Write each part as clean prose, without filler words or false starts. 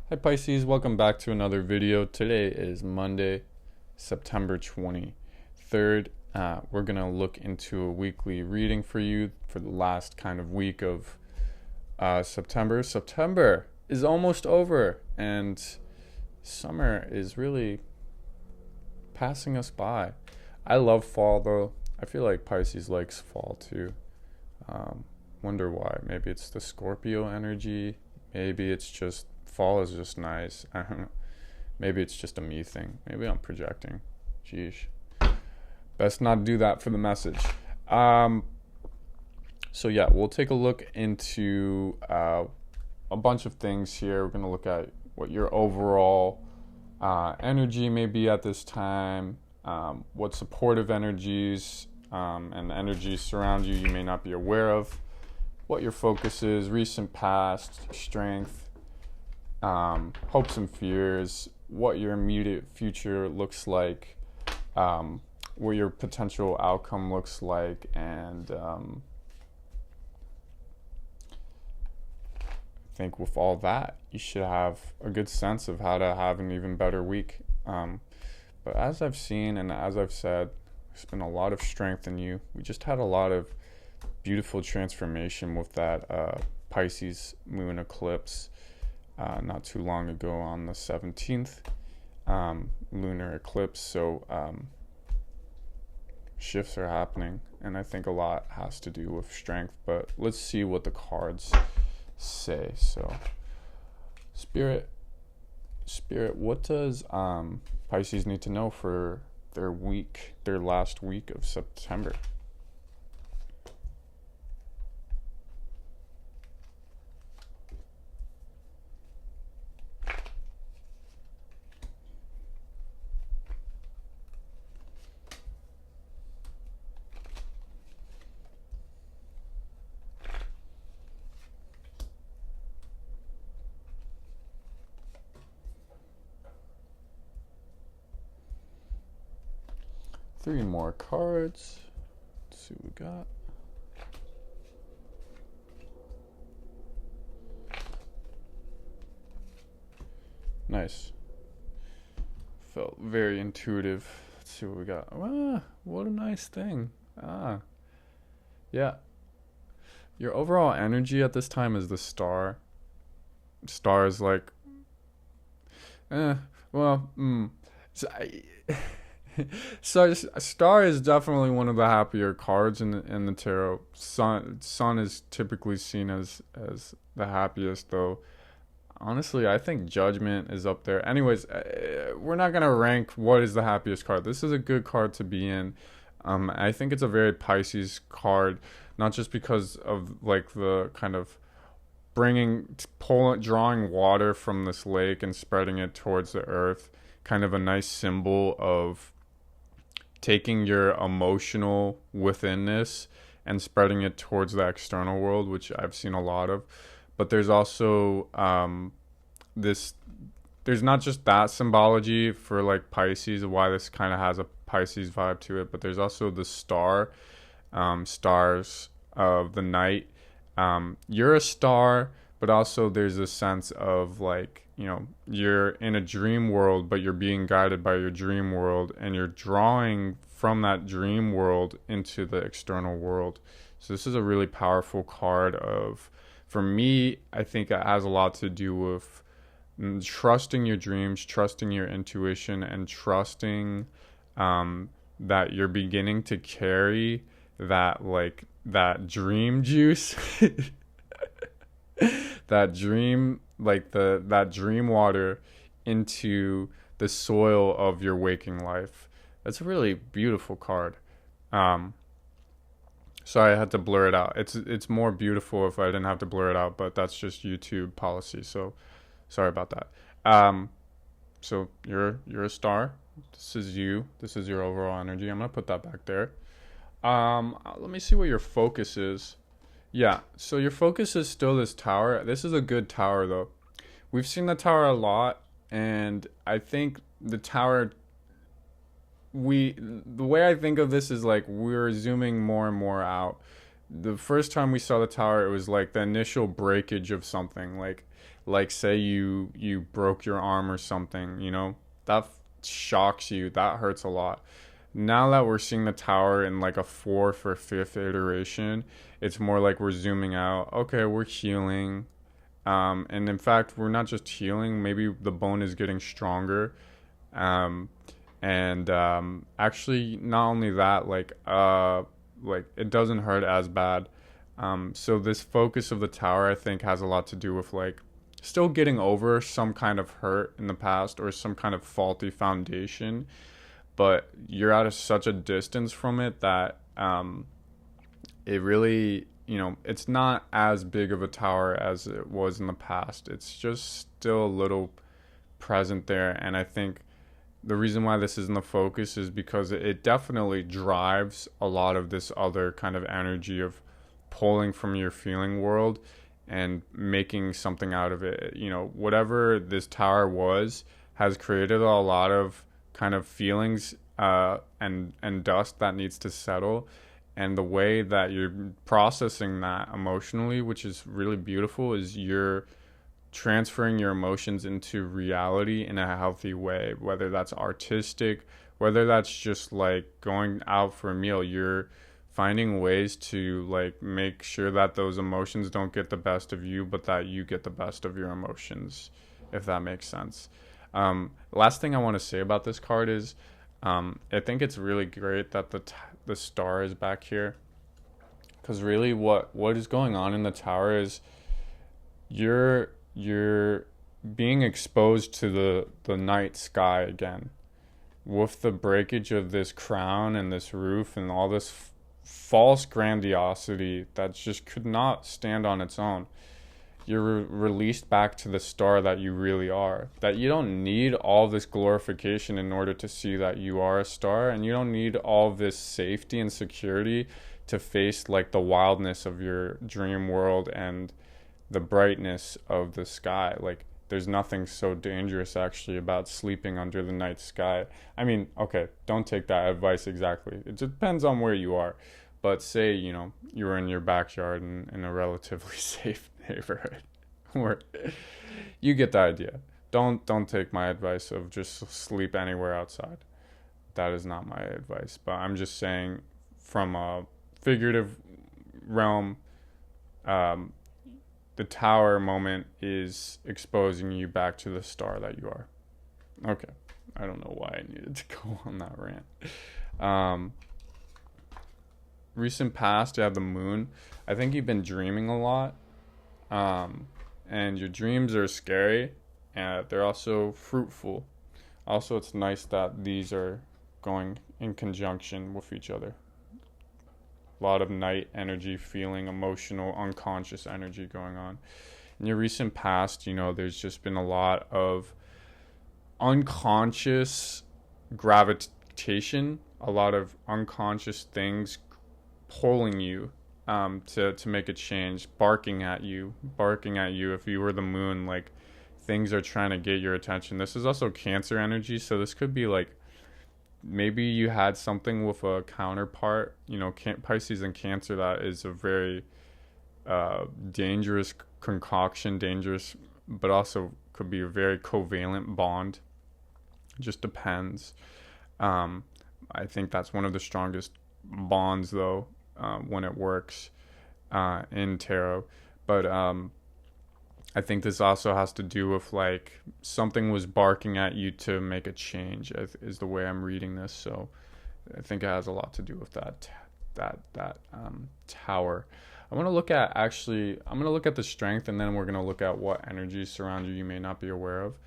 Hi Pisces, welcome back to another video. Today is Monday, September 23rd. We're going to look into a weekly reading for you for the last kind of week of September. September is almost over and summer is really passing us by. I love fall though. I feel like Pisces likes fall too. Wonder why. Maybe it's the Scorpio energy. Maybe it's just fall is just nice. I don't know. Maybe it's just a me thing. Maybe I'm projecting. Jeez. Best not do that for the message. So yeah, we'll take a look into a bunch of things here. We're going to look at what your overall energy may be at this time, what supportive energies and energies surround you may not be aware of, what your focus is, recent past, strength, hopes and fears, what your immediate future looks like, what your potential outcome looks like, and I think with all that, you should have a good sense of how to have an even better week. But as I've seen and as I've said, there's been a lot of strength in you. We just had a lot of beautiful transformation with that Pisces moon eclipse not too long ago on the 17th lunar eclipse. So shifts are happening, and I think a lot has to do with strength. But let's see what the cards say. So Spirit, what does Pisces need to know for their last week of September? Three more cards. Let's see what we got. Nice. Felt very intuitive. Let's see what we got. Ah, what a nice thing. Yeah. Your overall energy at this time is the star. Star is like, well, so so star is definitely one of the happier cards in the tarot. Sun is typically seen as the happiest, though. Honestly, I think Judgment is up there. Anyways, we're not gonna rank what is the happiest card. This is a good card to be in. I think it's a very Pisces card, not just because of like the kind of drawing water from this lake and spreading it towards the earth, kind of a nice symbol of taking your emotional withinness and spreading it towards the external world, which I've seen a lot of. But there's also there's not just that symbology for like Pisces, why this kind of has a Pisces vibe to it, but there's also the stars of the night. You're a star, but also there's a sense of like, you're in a dream world, but you're being guided by your dream world, and you're drawing from that dream world into the external world. So this is a really powerful card for me, I think it has a lot to do with trusting your dreams, trusting your intuition, and trusting that you're beginning to carry that dream juice, that dream, that dream water into the soil of your waking life. That's a really beautiful card. Sorry, I had to blur it out. It's more beautiful if I didn't have to blur it out, but that's just YouTube policy. So sorry about that. So you're a star. This is you. This is your overall energy. I'm gonna put that back there. Let me see what your focus is. Yeah, so your focus is still this tower. This is a good tower, though. We've seen the tower a lot, and I think the tower, the way I think of this is like we're zooming more and more out. The first time we saw the tower, it was like the initial breakage of something. Like Like say you broke your arm or something, that shocks you, that hurts a lot. Now that we're seeing the tower in like a fourth or fifth iteration, it's more like we're zooming out. Okay, we're healing. And in fact, we're not just healing, maybe the bone is getting stronger. Um, and actually, not only that, like it doesn't hurt as bad. So this focus of the tower, I think, has a lot to do with like still getting over some kind of hurt in the past or some kind of faulty foundation, but you're at such a distance from it that it really, it's not as big of a tower as it was in the past. It's just still a little present there. And I think the reason why this is in the focus is because it definitely drives a lot of this other kind of energy of pulling from your feeling world and making something out of it. Whatever this tower was has created a lot of kind of feelings and dust that needs to settle. And the way that you're processing that emotionally, which is really beautiful, is you're transferring your emotions into reality in a healthy way, whether that's artistic, whether that's just like going out for a meal. You're finding ways to like make sure that those emotions don't get the best of you, but that you get the best of your emotions, if that makes sense. Last thing I want to say about this card is I think it's really great that the star is back here, because really what is going on in the tower is you're being exposed to the night sky again with the breakage of this crown and this roof and all this false grandiosity that just could not stand on its own. You're released back to the star that you really are, that you don't need all this glorification in order to see that you are a star, and you don't need all this safety and security to face like the wildness of your dream world and the brightness of the sky. Like there's nothing so dangerous actually about sleeping under the night sky. I mean, okay, don't take that advice exactly. It depends on where you are. But say, you were in your backyard in a relatively safe neighborhood, where you get the idea. Don't take my advice of just sleep anywhere outside. That is not my advice. But I'm just saying, from a figurative realm, the tower moment is exposing you back to the star that you are. Okay, I don't know why I needed to go on that rant. Recent past, you have the moon. I think you've been dreaming a lot, and your dreams are scary, and they're also fruitful. Also, it's nice that these are going in conjunction with each other. A lot of night energy, feeling, emotional, unconscious energy going on. In your recent past, there's just been a lot of unconscious gravitation, a lot of unconscious things pulling you to make a change, barking at you. If you were the moon, like things are trying to get your attention. This is also Cancer energy, so this could be like maybe you had something with a counterpart, Pisces and Cancer, that is a very dangerous concoction, but also could be a very covalent bond. It just depends. I think that's one of the strongest bonds, though, when it works in tarot. But I think this also has to do with like something was barking at you to make a change, is the way I'm reading this. So I think it has a lot to do with that tower. I'm going to look at the strength, and then we're going to look at what energies surround you may not be aware of.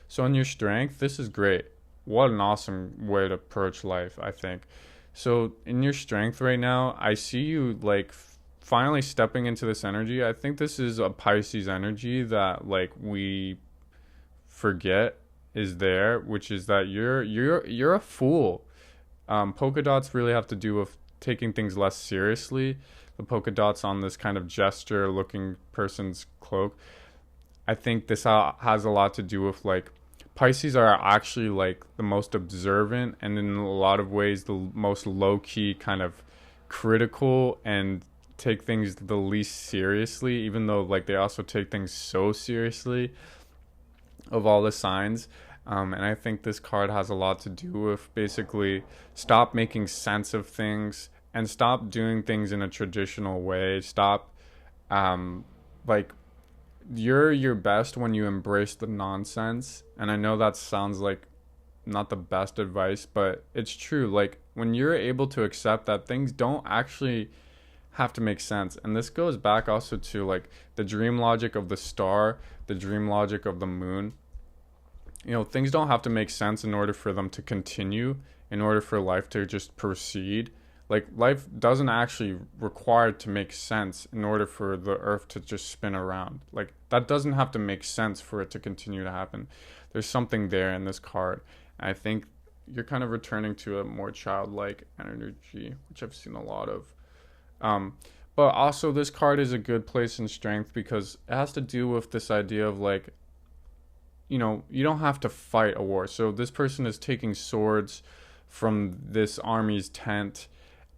So in your strength, this is great. What an awesome way to approach life, I think. So in your strength right now, I see you like finally stepping into this energy. I think this is a Pisces energy that like we forget is there, which is that you're a fool. Polka dots really have to do with taking things less seriously. The polka dots on this kind of gesture looking person's cloak. I think this has a lot to do with like Pisces are actually like the most observant, and in a lot of ways the most low-key kind of critical and take things the least seriously, even though like they also take things so seriously of all the signs. And I think this card has a lot to do with basically stop making sense of things and stop doing things in a traditional way. Stop, like, you're your best when you embrace the nonsense. And I know that sounds like not the best advice, but it's true. Like, when you're able to accept that things don't actually have to make sense. And this goes back also to like the dream logic of the star, the dream logic of the moon. You know, things don't have to make sense in order for them to continue, in order for life to just proceed. Like, life doesn't actually require to make sense in order for the earth to just spin around. Like, that doesn't have to make sense for it to continue to happen. There's something there in this card. And I think you're kind of returning to a more childlike energy, which I've seen a lot of. But also this card is a good place in strength because it has to do with this idea of like, you know, you don't have to fight a war. So this person is taking swords from this army's tent,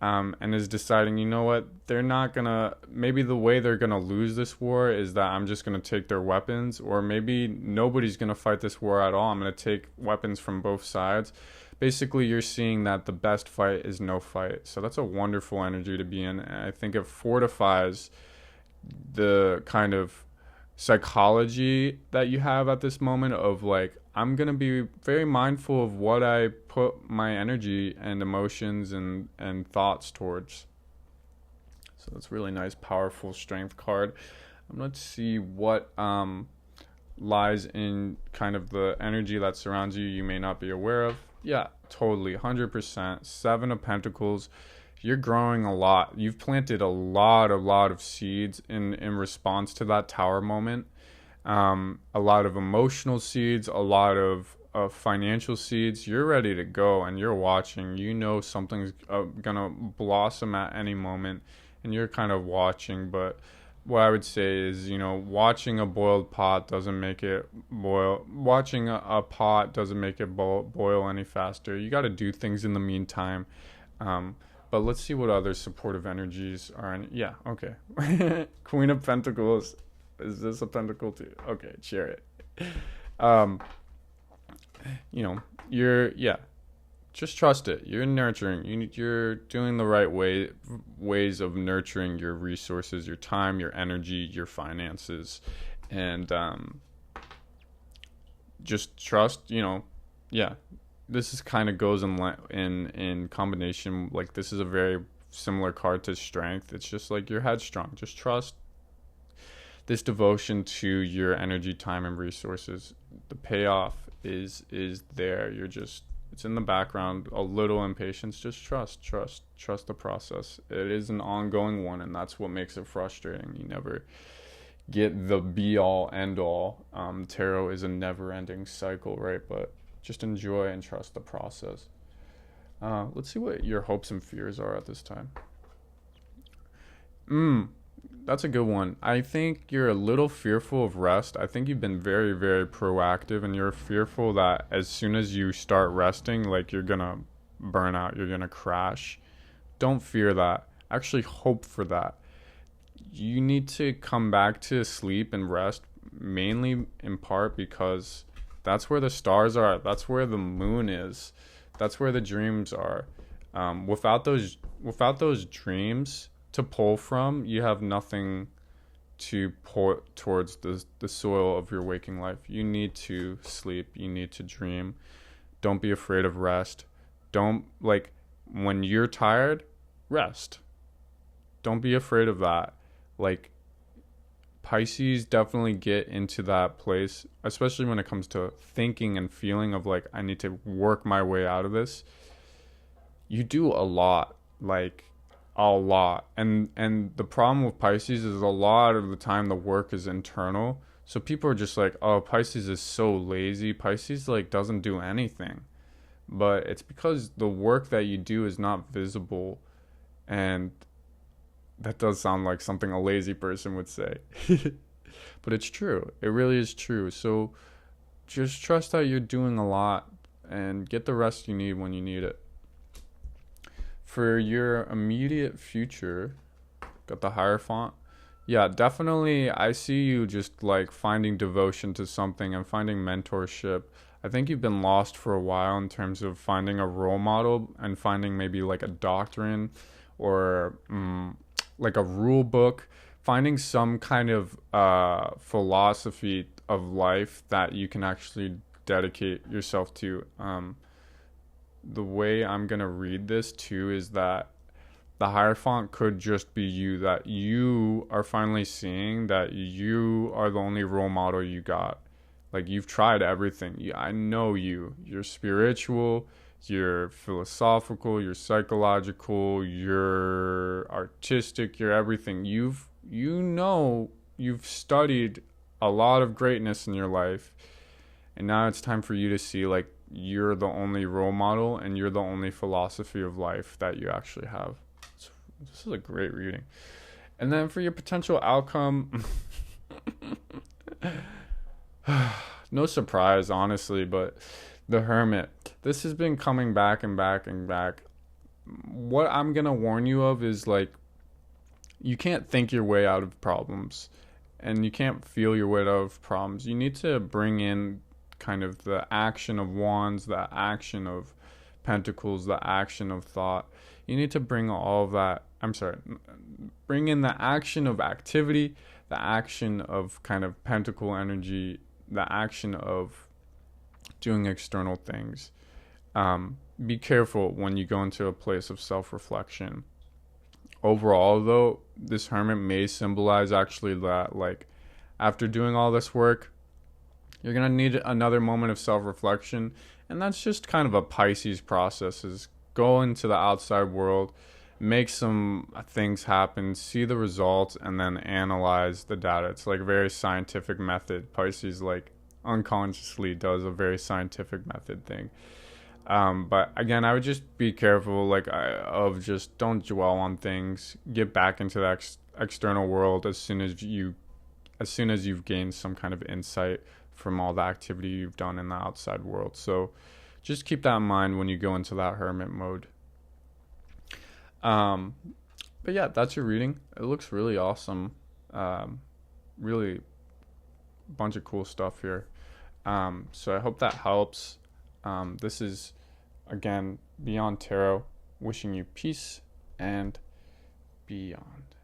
and is deciding, you know what, they're not gonna, maybe the way they're gonna lose this war is that I'm just gonna take their weapons, or maybe nobody's gonna fight this war at all. I'm gonna take weapons from both sides. Basically, you're seeing that the best fight is no fight. So that's a wonderful energy to be in. And I think it fortifies the kind of psychology that you have at this moment of like, I'm going to be very mindful of what I put my energy and emotions and thoughts towards. So that's really nice, powerful strength card. Let's see what lies in kind of the energy that surrounds you you may not be aware of. Yeah, totally, 100%. Seven of Pentacles. You're growing a lot. You've planted a lot of seeds in response to that tower moment. A lot of emotional seeds, a lot of financial seeds. You're ready to go and you're watching. You know something's gonna blossom at any moment and you're kind of watching. But what I would say is, you know, watching a boiled pot doesn't make it boil. Watching a pot doesn't make it boil any faster. You got to do things in the meantime. But let's see what other supportive energies are in. Yeah, okay. Queen of Pentacles. Is this a pentacle too? Okay, share it. You know, just trust it. You're nurturing. You're doing the right ways of nurturing your resources, your time, your energy, your finances, and just trust. You know, yeah. This is kind of goes in combination. Like, this is a very similar card to strength. It's just like you're headstrong. Just trust this devotion to your energy, time, and resources. The payoff is there. It's in the background. A little impatience. Just trust the process. It is an ongoing one, and that's what makes it frustrating. You never get the be all end all. Tarot is a never ending cycle, right? But just enjoy and trust the process. Let's see what your hopes and fears are at this time. That's a good one. I think you're a little fearful of rest. I think you've been very, very proactive, and you're fearful that as soon as you start resting, like, you're gonna burn out, you're gonna crash. Don't fear that. Actually hope for that. You need to come back to sleep and rest, mainly in part because that's where the stars are. That's where the moon is. That's where the dreams are. Without those dreams to pull from, you have nothing to pour towards the soil of your waking life. You need to sleep. You need to dream. Don't be afraid of rest. Don't, like, when you're tired, rest. Don't be afraid of that. Like, Pisces definitely get into that place, especially when it comes to thinking and feeling of like, I need to work my way out of this. You do a lot, like a lot. And the problem with Pisces is a lot of the time the work is internal. So people are just like, oh, Pisces is so lazy. Pisces like doesn't do anything. But it's because the work that you do is not visible. And that does sound like something a lazy person would say. But it's true. It really is true. So just trust that you're doing a lot and get the rest you need when you need it. For your immediate future, got the Hierophant. Yeah, definitely. I see you just like finding devotion to something and finding mentorship. I think you've been lost for a while in terms of finding a role model and finding maybe like a doctrine or like a rule book, finding some kind of philosophy of life that you can actually dedicate yourself to. The way I'm going to read this too is that the Hierophant could just be you, that you are finally seeing that you are the only role model you got. Like, you've tried everything. I know you. You're spiritual, you're philosophical, you're psychological, you're artistic, you're everything. You've studied a lot of greatness in your life, and now it's time for you to see like you're the only role model and you're the only philosophy of life that you actually have. This is a great reading. And then for your potential outcome, no surprise, honestly, but the Hermit. This has been coming back and back and back. What I'm going to warn you of is like, you can't think your way out of problems and you can't feel your way out of problems. You need to bring in kind of the action of wands, the action of pentacles, the action of thought. You need to bring all of that. Bring in the action of activity, the action of kind of pentacle energy, the action of doing external things. Be careful when you go into a place of self-reflection. Overall, though, this Hermit may symbolize actually that, like, after doing all this work, you're going to need another moment of self-reflection. And that's just kind of a Pisces process, is go into the outside world, make some things happen, see the results, and then analyze the data. It's like a very scientific method. Pisces, like, unconsciously does a very scientific method thing. But again, I would just be careful, like, of just don't dwell on things. Get back into the external world as soon as you've gained some kind of insight from all the activity you've done in the outside world. So just keep that in mind when you go into that Hermit mode. But yeah, that's your reading. It looks really awesome. Really bunch of cool stuff here. So I hope that helps. This is, again, Beyond Tarot, wishing you peace and beyond.